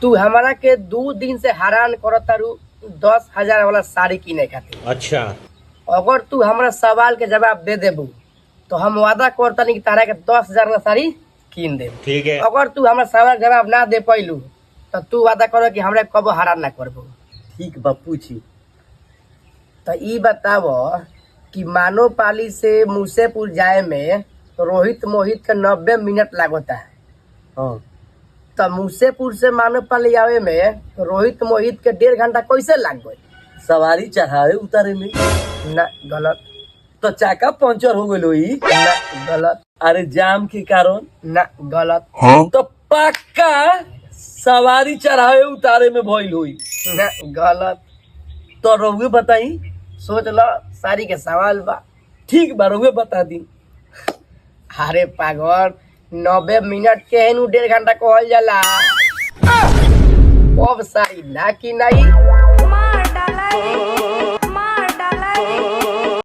तू हमारा के 2 दिन से हैरान करत तारू 10,000 वाला साड़ी किने खातिर। अच्छा, अगर तू हमारा सवाल के जवाब दे देबू तो हम वादा करतनी कि तारा के 10,000 वाला साड़ी कीन दे। ठीक है। अगर तू हमारा सवाल के जवाब ना दे पैलू तो तू वादा करो कि हमरा कबो हैरान ना करबू। ठीक बा, पूछी। तो ई बताव कि मानोपाली से मुसेपुर जाए में रोहित मोहित के 90 मिनट लागता है। हाँ, तो मुसेपुर से मानोपाली आवे में रोहित मोहित के 1.5 घंटा कैसे लाग गई? सवारी चढ़ावे उतारे में। ना, गलत। तो चाका पंचर हो गइल होई। ना, गलत। अरे जाम के कारण। ना, गलत। तो पक्का सवारी चढ़ावे उतारे में भइल होई। ना, गलत। तो रउए बताई। सोच लो, सारी के सवाल बा। ठीक बा, रउए बता दी। अरे पागल, 90 मिनट के हेनु 1.5 घंटा कहल जाला। अब सारी ना कि नहीं।